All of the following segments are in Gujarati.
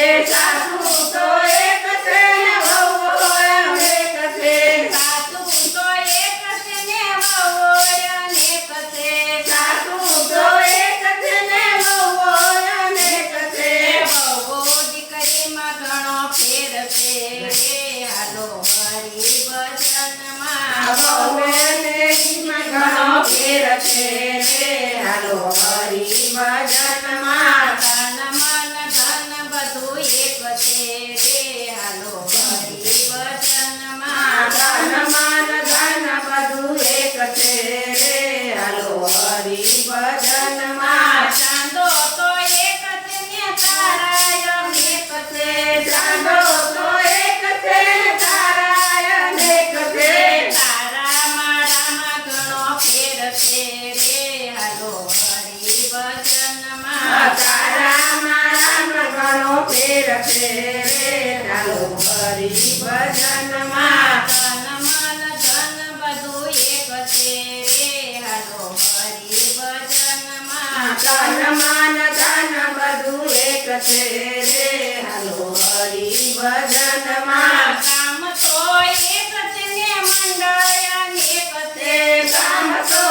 એ સાસુ તો એક છે ને વહુ અનેક છે. સાસુ તો એક છે ને વહુ અનેક છે. સાસુ તો એક છે ને વહુ અનેક છે. વહુ દીકરીમાં ઘણો ફેર છે રે હાલો હરિ ભજનમાં. વહુ અને દીકરીમાં ઘણો ફેર છે રે હાલો હરિ ભજનમાં. તન મન ધન બધું એક છે રે હાલો હરિ ભજનમાં. તન મન ધન બધું એક છે રે હાલો હરિ ભજનમાં. ચાંદો તો એક છે ને તારા અનેક છે. ચાંદો તો એક છે ને તારા અનેક છે. તારા મારામાં ઘણો ફેર છે રે હાલો હરિ ભજનમાં. તારા મારામાં ઘણો ફેર છે રે હાલો હરિ ભજનમાં. તન મન ધન બધું એક છે રે હાલો હરિ ભજનમાં. તન મન ધન બધું એક છે રે હાલો હરિ ભજનમાં. કામ તો એક છે ને મંડળ અનેક છે. કામ તો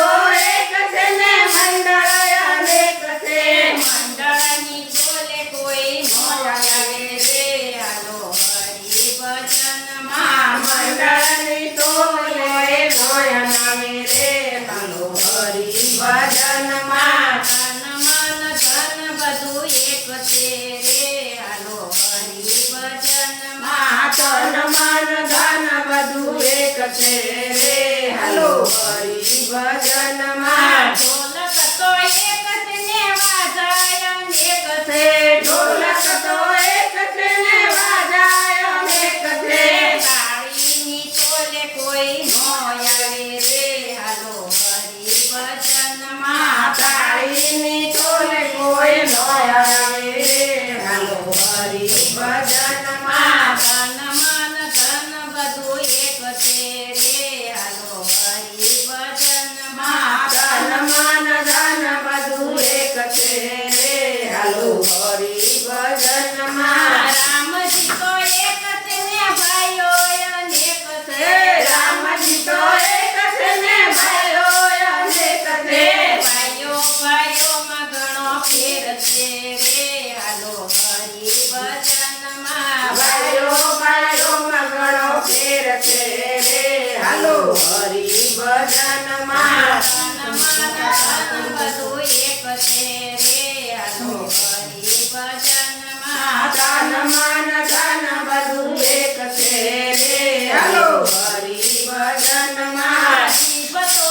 એક છે ને મંડળ અનેક છે. મંડળની ટોલે કોઈ નો આવે રે હાલો હરિ ભજનમાં. મંડળની ટોલે નોયન આવે રે હાલો હરિ ભજનમાં. તન મન ધન બધું એક છે રે હાલો હરિ ભજનમાં. તન મન ધન બધું એક છે રે હાલો હરિ ભજનમાં. ઢોલક તો એક છે ને વાજાય અનેક છે. ઢોલક તો એક છે ને વાજાય અનેક છે. તાળીની ટોલે કોઈ નો આવે રે હાલો હરિ ભજનમાં. તાળીની ટોલે કોઈ નો આવે રે હાલો હરિ ભજનમાં. તન મન ધન બધું એક છે રે હાલો હરિ ભજનમાં. તન મન ધન બધું એક છે રે હાલો હરિ ભજનમાં. રામજી તો એક છે ને ભાઈઓ અનેક છે. રામજી તો એક છે ને ભાઈઓ અનેક છે. ભાઈઓ ભાઈઓમાં ઘણો ફેર છે રે હાલો હરિ ભજનમાં. ભાઈઓ ભાઈઓમાં ઘણો ફેર છે રે હાલો હરિ ભજનમાં. તન મન ધન બધું એક છે રે હાલો હરિ ભજનમાં. તન મન ધન બધું એક છે રે હાલો હરિ ભજનમાં. જીભ તો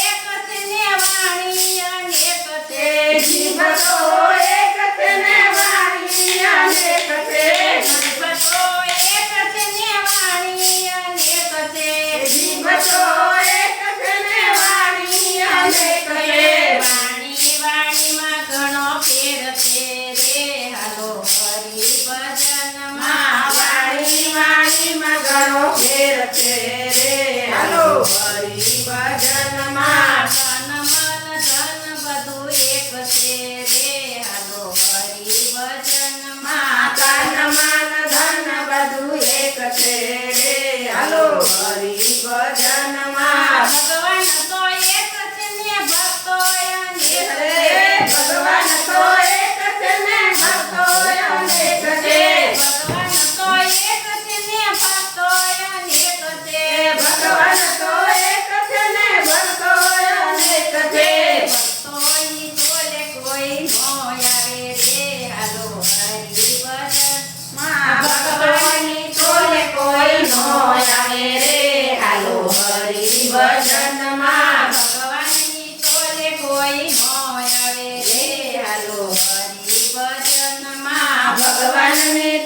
એક છે ને વાણી અનેક છે. જીભ તો એક છે ને વાણી અનેક છે. જીભ તો એક છે ને વાણી અનેક છે. જીભ તો એક છે ને વાણી અનેક છે. વાણી વાણીમાં ઘણો ફેર છે રે હાલો હરિ ભજનમાં. વાણી વાણીમાં ઘણો ફેર છે રે હાલો હરિ ભજનમાં. તન મન ધન બધું એક છે રે હાલો હરિ ભજનમાં. તન મન ધન બધું એક છે રે હાલો હરિ ભજનમાં. ભગવાન તો એક છે ને ભક્તો અનેક છે. ભગવાન તો એક છે ને ભક્તો અનેક છે. ભગવાન તો એક છે ને ભક્તો અનેક છે. ભગવાન તો એક છે ને ભક્તો અનેક છે. ભક્તોની ટોલે કોઈ નો આવે રે હાલો હરિ ભજનમાં. ભગવાનની ટોલે કોઈ નો આવે રે હાલો હરિ ભજનમાં. ભગવાનની ટોલે કોઈ નો આવે રે હાલો હરિ ભજનમાં. ભગવાનની